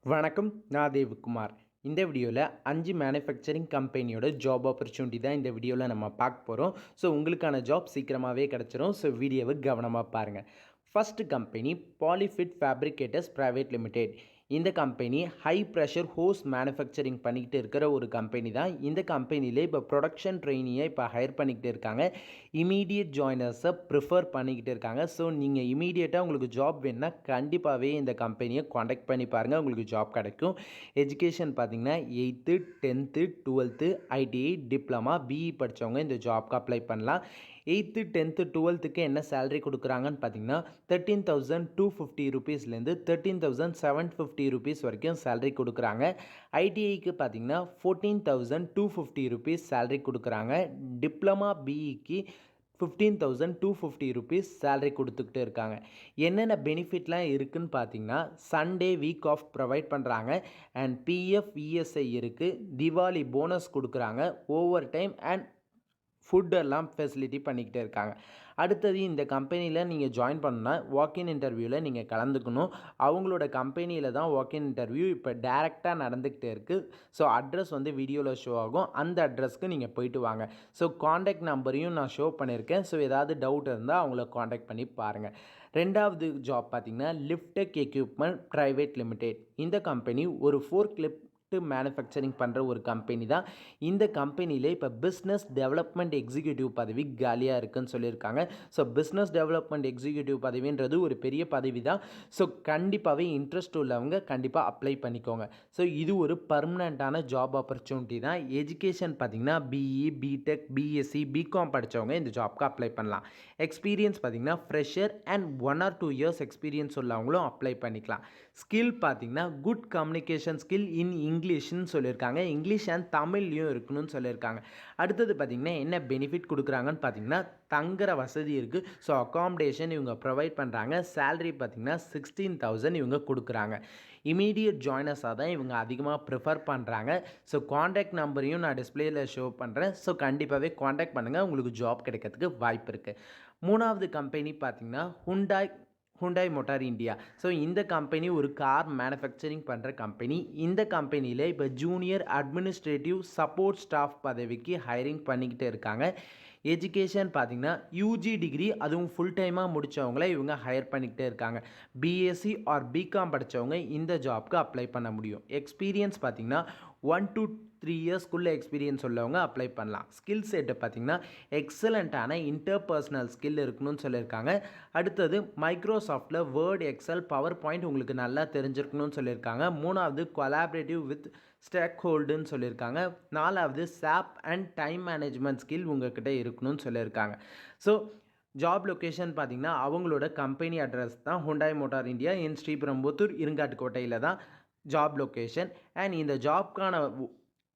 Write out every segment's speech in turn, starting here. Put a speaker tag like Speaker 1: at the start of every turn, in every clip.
Speaker 1: வணக்கம், நான் தேவ்குமார். இந்த வீடியோவில் 5 மேனுஃபேக்சரிங் கம்பெனியோட ஜாப் ஆப்பர்ச்சுனிட்டி தான் இந்த வீடியோவில் நம்ம பார்க்க போகிறோம். ஸோ உங்களுக்கான ஜாப் சீக்கிரமாகவே கிடச்சிரும். ஸோ வீடியோவை கவனமாக பாருங்கள். First company Polyfit Fabricators Private Limited. இந்த company high pressure hose manufacturing பண்ணிக்கிட்டு இருக்கிற ஒரு கம்பெனி தான். இந்த கம்பெனியில் இப்போ ப்ரொடக்ஷன் ட்ரெயினியை இப்போ ஹையர் பண்ணிக்கிட்டு இருக்காங்க. இமீடியட் ஜாயினர்ஸை ப்ரிஃபர் பண்ணிக்கிட்டு இருக்காங்க. ஸோ நீங்கள் இமீடியட்டாக உங்களுக்கு ஜாப் வேணுன்னா கண்டிப்பாகவே இந்த கம்பெனியை காண்டாக்ட் பண்ணி பாருங்கள், உங்களுக்கு ஜாப் கிடைக்கும். எஜுகேஷன் பார்த்தீங்கன்னா 8th 10th 12th ITI diploma BE படித்தவங்க இந்த ஜாப்க்கு அப்ளை பண்ணலாம். 8th 10th 12th என்ன சேலரி கொடுக்குறாங்கன்னு பார்த்தீங்கன்னா 13,250 ருபீஸ்லேருந்து 13,750 ருபீஸ் வரைக்கும் சேலரி கொடுக்குறாங்க. ஐடிஐக்கு பார்த்தீங்கன்னா 14,250 ருபீஸ் சேலரி கொடுக்குறாங்க. டிப்ளமா பிஇக்கு 15,250 ருபீஸ் சேலரி கொடுத்துக்கிட்டு இருக்காங்க. என்னென்ன பெனிஃபிட்லாம் இருக்குதுன்னு பார்த்தீங்கன்னா சண்டே வீக் ஆஃப் ப்ரொவைட் பண்ணுறாங்க அண்ட் பிஎஃப் இஎஸ்ஐ இருக்குது. தீபாவளி போனஸ் கொடுக்குறாங்க. ஓவர் டைம் அண்ட் ஃபுட்டெல்லாம் ஃபெசிலிட்டி பண்ணிக்கிட்டே இருக்காங்க. அடுத்தது இந்த கம்பெனியில் நீங்கள் ஜாயின் பண்ணால் வாக்கின் இன்டர்வியூவில் நீங்கள் கலந்துக்கணும். அவங்களோட கம்பெனியில் தான் வாக்கின் இன்டர்வியூ இப்போ டேரெக்டாக நடந்துக்கிட்டே இருக்குது. ஸோ அட்ரஸ் வீடியோவில் ஷோ ஆகும். அந்த அட்ரஸ்க்கு நீங்கள் போயிட்டு வாங்க. ஸோ காண்டாக்ட் நம்பரையும் நான் ஷோ பண்ணியிருக்கேன். ஸோ ஏதாவது டவுட் இருந்தால் அவங்கள காண்டாக்ட் பண்ணி பாருங்கள். ரெண்டாவது ஜாப் பார்த்திங்கன்னா லிஃப்டெக் எக்யூப்மெண்ட் ப்ரைவேட் லிமிடெட். இந்த கம்பெனி ஒரு ஃபோர்க்லிஃப்ட் மேனுஃபேக்சரிங் பண்ணுற ஒரு கம்பெனி தான். இந்த கம்பெனியில் இப்போ பிஸ்னஸ் டெவலப்மெண்ட் எக்ஸிக்யூட்டிவ் பதவி காலியாக இருக்குதுன்னு சொல்லியிருக்காங்க. ஸோ பிஸ்னஸ் டெவலப்மெண்ட் எக்ஸிக்யூட்டிவ் பதவின்றது ஒரு பெரிய பதவி தான். ஸோ கண்டிப்பாகவே இன்ட்ரெஸ்ட் உள்ளவங்க கண்டிப்பாக அப்ளை பண்ணிக்கோங்க. ஸோ இது ஒரு பர்மனண்ட்டான ஜாப் ஆப்பர்ச்சுனிட்டி தான். எஜுகேஷன் பார்த்திங்கன்னா பிஇ பிடெக் பிஎஸ்சி பிகாம் படித்தவங்க இந்த ஜாப்க்கு அப்ளை பண்ணலாம். எக்ஸ்பீரியன்ஸ் பார்த்திங்கன்னா fresher and 1 or 2 years experience உள்ளவங்களும் அப்ளை பண்ணிக்கலாம். ஸ்கில் பார்த்திங்கன்னா குட் கம்யூனிகேஷன் ஸ்கில் இன் இங்கிலீஷ்னு சொல்லியிருக்காங்க. இங்கிலீஷ் அண்ட் தமிழ்லையும் இருக்கணும்னு சொல்லியிருக்காங்க. அடுத்தது பார்த்திங்கன்னா என்ன பெனிஃபிட் கொடுக்குறாங்கன்னு பார்த்திங்கன்னா தங்குற வசதி இருக்குது. ஸோ அகாமடேஷன் இவங்க ப்ரொவைட் பண்ணுறாங்க. சேலரி பார்த்திங்கன்னா 16,000 இவங்க கொடுக்குறாங்க. இமீடியட் ஜாயினர்ஸாக தான் இவங்க அதிகமாக ப்ரிஃபர் பண்ணுறாங்க. ஸோ காண்டாக்ட் நம்பரையும் நான் டிஸ்பிளேயில் ஷோ பண்ணுறேன். ஸோ கண்டிப்பாகவே காண்டாக்ட் பண்ணுங்கள், உங்களுக்கு ஜாப் கிடைக்கிறதுக்கு வாய்ப்பு இருக்குது. மூணாவது கம்பெனி பார்த்திங்கன்னா ஹுண்டாய் மோட்டார் இந்தியா. ஸோ இந்த கம்பெனி ஒரு கார் மேனுஃபேக்சரிங் பண்ணுற கம்பெனி. இந்த கம்பெனியில் இப்போ ஜூனியர் அட்மினிஸ்ட்ரேட்டிவ் சப்போர்ட் ஸ்டாஃப் பதவிக்கு ஹைரிங் பண்ணிக்கிட்டு இருக்காங்க. எஜுகேஷன் பார்த்திங்கன்னா யூஜி டிகிரி அதுவும் ஃபுல் டைமாக முடித்தவங்கள இவங்க ஹையர் பண்ணிக்கிட்டே இருக்காங்க. பிஎஸ்சி ஆர் பிகாம் படித்தவங்க இந்த ஜாப்க்கு அப்ளை பண்ண முடியும். எக்ஸ்பீரியன்ஸ் பார்த்திங்கன்னா 1 to 3 இயர்ஸ்க்குள்ளே எக்ஸ்பீரியன்ஸ் உள்ளவங்க அப்ளை பண்ணலாம். ஸ்கில் செட்டு பார்த்திங்கன்னா எக்ஸலண்ட்டான இன்டர்பர்சனல் ஸ்கில் இருக்கணும்னு சொல்லியிருக்காங்க. அடுத்தது மைக்ரோசாஃப்ட்டில் வேர்ட் எக்ஸல் பவர் பாயிண்ட் உங்களுக்கு நல்லா தெரிஞ்சிருக்கணும்னு சொல்லியிருக்காங்க. மூணாவது கொலாபரேட்டிவ் வித் ஸ்டேக் ஹோல்டுன்னு சொல்லியிருக்காங்க. நாலாவது சாப் அண்ட் டைம் மேனேஜ்மெண்ட் ஸ்கில் உங்கள்கிட்ட இருக்கணும்னு சொல்லியிருக்காங்க. ஸோ ஜாப் லொக்கேஷன் பார்த்திங்கன்னா அவங்களோட கம்பெனி அட்ரஸ் தான் Hyundai Motor India in Sriperumbudur இருங்காட்டுக்கோட்டையில் தான் ஜாப் லொக்கேஷன். அண்ட் இந்த ஜாப்க்கான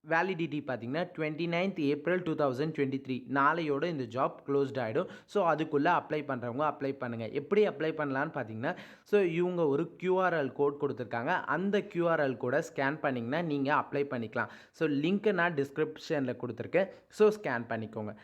Speaker 1: வேலிடிட்டி பார்த்திங்கன்னா 29th April 2023 நாளையோட இந்த ஜாப் க்ளோஸ்ட் ஆகிடும். ஸோ அதுக்குள்ளே அப்ளை பண்ணுறவங்க அப்ளை பண்ணுங்கள். எப்படி அப்ளை பண்ணலான்னு பார்த்தீங்கன்னா ஸோ இவங்க ஒரு QRL கோட் கொடுத்துருக்காங்க. அந்த QRL கோடை ஸ்கேன் பண்ணிங்கன்னா நீங்கள் அப்ளை பண்ணிக்கலாம். ஸோ லிங்க்கை நான் டிஸ்கிரிப்ஷனில் கொடுத்துருக்கேன். ஸோ ஸ்கேன் பண்ணிக்கோங்க.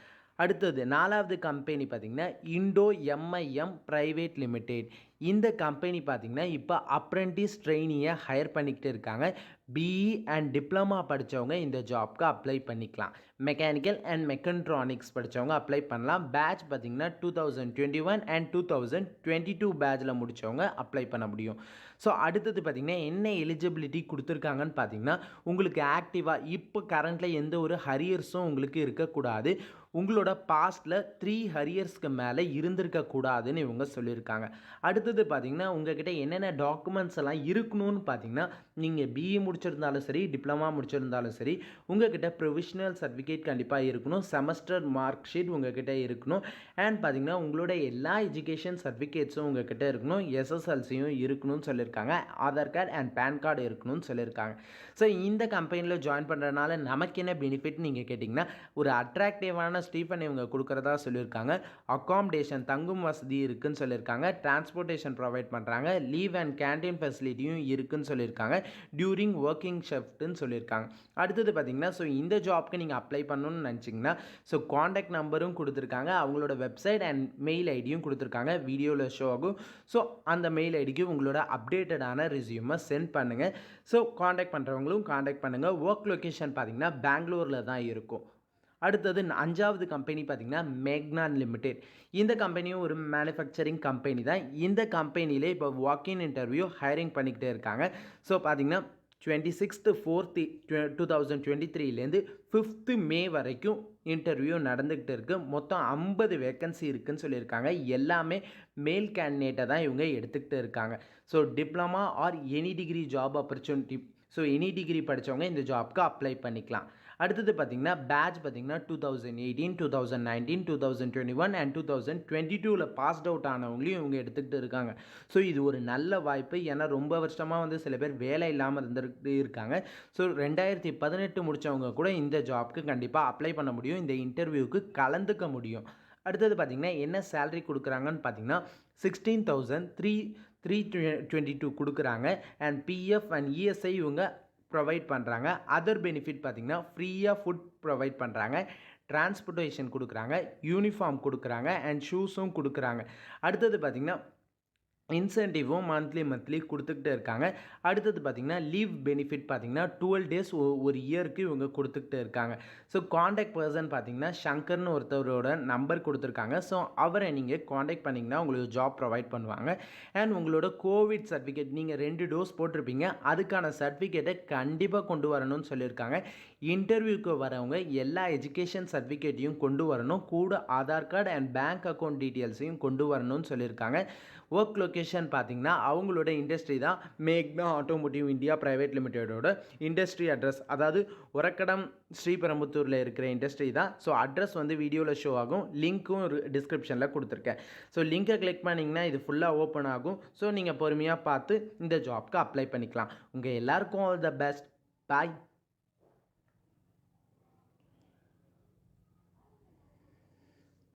Speaker 1: அடுத்தது நாலாவது கம்பெனி பார்த்திங்கன்னா இண்டோ எம்ஐஎம் ப்ரைவேட் லிமிடெட். இந்த கம்பெனி பார்த்திங்கன்னா இப்போ அப்ரெண்டிஸ் ட்ரெயினியை ஹையர் பண்ணிக்கிட்டு இருக்காங்க. பிஇ அண்ட் டிப்ளமா படித்தவங்க இந்த ஜாப்க்கு அப்ளை பண்ணிக்கலாம். மெக்கானிக்கல் அண்ட் மெக்கட்ரானிக்ஸ் படித்தவங்க அப்ளை பண்ணலாம். பேட்ச் பார்த்திங்கன்னா 2021 அண்ட் 2022 பேட்சில் முடித்தவங்க அப்ளை பண்ண முடியும். ஸோ அடுத்தது பார்த்திங்கன்னா என்ன எலிஜிபிலிட்டி கொடுத்துருக்காங்கன்னு பார்த்திங்கன்னா உங்களுக்கு ஆக்டிவாக இப்போ கரண்ட்டில் எந்த ஒரு ஹரியர்ஸும் உங்களுக்கு இருக்கக்கூடாது. உங்களோட பாஸ்ட்டில் 3 ஹரியர்ஸ்க்கு மேலே இருந்திருக்கக்கூடாதுன்னு இவங்க சொல்லியிருக்காங்க. அடுத்தது பார்த்திங்கன்னா உங்கள்கிட்ட என்னென்ன டாக்குமெண்ட்ஸ் எல்லாம் இருக்கணும்னு பார்த்திங்கன்னா நீங்கள் பிஇ முடிச்சிருந்தாலும் சரி டிப்ளமா முடிச்சிருந்தாலும் சரி உங்கள்கிட்ட ப்ரொவிஷனல் சர்டிஃபிகேட் கண்டிப்பாக இருக்கணும். செமஸ்டர் மார்க் ஷீட் உங்கள்கிட்ட இருக்கணும். அண்ட் பார்த்திங்கன்னா உங்களோட எல்லா எஜுகேஷன் சர்டிஃபிகேட்ஸும் உங்கள்கிட்ட இருக்கணும். எஸ்எஸ்எல்சியும் இருக்கணும்னு சொல்லியிருக்காங்க. Aadhaar card and PAN card இருக்கணும்னு சொல்லியிருக்காங்க. ஸோ இந்த கம்பெனியில் ஜாயின் பண்ணுறதுனால நமக்கு என்ன பெனிஃபிட் நீங்கள் கேட்டிங்கன்னா ஒரு அட்ராக்டிவான ஸ்டீஃபன் இவங்க கொடுக்குறதா சொல்லியிருக்காங்க. அகாமடேஷன் தங்கும் வசதி இருக்குதுன்னு சொல்லியிருக்காங்க. டிரான்ஸ்போர்ட்டேஷன் அக்காமடேஷன் ப்ரொவைட் பண்ணுறாங்க. லீவ் அண்ட் கேன்டீன் ஃபெசிலிட்டியும் இருக்குன்னு சொல்லியிருக்காங்க. டியூரிங் ஒர்க்கிங் ஷிஃப்ட்டுன்னு சொல்லியிருக்காங்க. அடுத்தது பார்த்தீங்கன்னா, ஸோ இந்த ஜாப்க்கு நீங்கள் அப்ளை பண்ணணும்னு நினச்சிங்கன்னா, ஸோ காண்டாக்ட் நம்பரும் கொடுத்துருக்காங்க. அவங்களோட வெப்சைட் அண்ட் மெயில் ஐடியும் கொடுத்துருக்காங்க. வீடியோவில் ஷோ ஆகும். ஸோ அந்த மெயில் ஐடிக்கு உங்களோட அப்டேட்டடான ரெஸ்யூமை சென்ட் பண்ணுங்கள். ஸோ காண்டாக்ட் பண்ணுறவங்களும் காண்டாக்ட் பண்ணுங்கள். ஒர்க் லொக்கேஷன் பார்த்தீங்கன்னா பெங்களூரில் தான் இருக்கும். அடுத்தது 5வது கம்பெனி பார்த்திங்கன்னா மேக்னான் லிமிடெட். இந்த கம்பெனியும் ஒரு மேனுஃபேக்சரிங் கம்பெனி தான். இந்த கம்பெனியிலே இப்போ வாக்கின் இன்டர்வியூ ஹையரிங் பண்ணிக்கிட்டே இருக்காங்க. ஸோ பார்த்திங்கன்னா 26/4/2023லேருந்து 5th May வரைக்கும் இன்டர்வியூ நடந்துக்கிட்டு இருக்குது. மொத்தம் 50 வேக்கன்சி இருக்குதுன்னு சொல்லியிருக்காங்க. எல்லாமே மேல் கேண்டிடேட்டை தான் இவங்க எடுத்துக்கிட்டு இருக்காங்க. So diploma or any degree job opportunity, so any degree படித்தவங்க இந்த ஜாப்க்கு அப்ளை பண்ணிக்கலாம். அடுத்தது பார்த்திங்கன்னா பேட்ச் பார்த்திங்கன்னா 2018, 2019, 2021 அண்ட் 2022 பாஸ்ட் அவுட் ஆனவங்களையும் இவங்க எடுத்துக்கிட்டு இருக்காங்க. ஸோ இது ஒரு நல்ல வாய்ப்பு. ஏன்னா ரொம்ப வருஷமாக வந்து சில பேர் வேலை இல்லாமல் இருந்துட்டு இருக்காங்க. ஸோ 2018 முடித்தவங்க கூட இந்த ஜாப்க்கு கண்டிப்பாக அப்ளை பண்ண முடியும். இந்த இன்டர்வியூக்கு கலந்துக்க முடியும். அடுத்தது பார்த்திங்கன்னா என்ன சேலரி கொடுக்குறாங்கன்னு பார்த்திங்கன்னா 16,322 கொடுக்குறாங்க. அண்ட் பிஎஃப் அண்ட் இஎஸ்ஐ இவங்க ப்ரொவைட் பண்ணுறாங்க. அதர் பெனிஃபிட் பார்த்திங்கன்னா ஃப்ரீயாக ஃபுட் ப்ரொவைட் பண்ணுறாங்க, டிரான்ஸ்போர்ட்டேஷன் கொடுக்குறாங்க, யூனிஃபார்ம் கொடுக்குறாங்க அண்ட் ஷூஸும் கொடுக்குறாங்க. அடுத்தது பார்த்திங்கன்னா இன்சென்டிவும் மந்த்லி கொடுத்துக்கிட்டே இருக்காங்க. அடுத்தது பார்த்திங்கன்னா லீவ் பெனிஃபிட் பார்த்திங்கன்னா 12 days ஒரு இயருக்கு இவங்க கொடுத்துக்கிட்டு இருக்காங்க. ஸோ காண்டாக்ட் பர்சன் பார்த்திங்கன்னா சங்கர்னு ஒருத்தவரோட நம்பர் கொடுத்துருக்காங்க. ஸோ அவரை நீங்கள் காண்டாக்ட் பண்ணிங்கன்னா உங்களுக்கு ஜாப் ப்ரொவைட் பண்ணுவாங்க. அண்ட் உங்களோட கோவிட் சர்டிஃபிகேட், நீங்கள் 2 டோஸ் போட்டிருப்பீங்க, அதுக்கான சர்டிஃபிகேட்டை கண்டிப்பாக கொண்டு வரணும்னு சொல்லியிருக்காங்க. இன்டர்வியூக்கு வரவங்க எல்லா எஜுகேஷன் சர்டிஃபிகேட்டையும் கொண்டு வரணும். கூட Aadhaar card and bank account டீட்டெயில்ஸையும் கொண்டு வரணும்னு சொல்லியிருக்காங்க. ஒர்க் லொக்கேஷன் பார்த்திங்கன்னா அவங்களோட இண்டஸ்ட்ரி தான் மேக்னா ஆட்டோமோட்டிவ் இந்தியா பிரைவேட் லிமிடெடோட இண்டஸ்ட்ரி அட்ரஸ், அதாவது உரக்கடம் ஸ்ரீபெரும்புத்தூரில் இருக்கிற இண்டஸ்ட்ரி தான். ஸோ அட்ரஸ் வந்து வீடியோவில் ஷோ ஆகும். லிங்க்கும் டிஸ்கிரிப்ஷனில் கொடுத்துருக்கேன். ஸோ லிங்கை கிளிக் பண்ணிங்கன்னா இது ஃபுல்லாக ஓப்பன் ஆகும். ஸோ நீங்கள் பொறுமையாக பார்த்து இந்த ஜாப்க்கு அப்ளை பண்ணிக்கலாம். உங்கள் எல்லாருக்கும் ஆல் த பெஸ்ட். பாய்.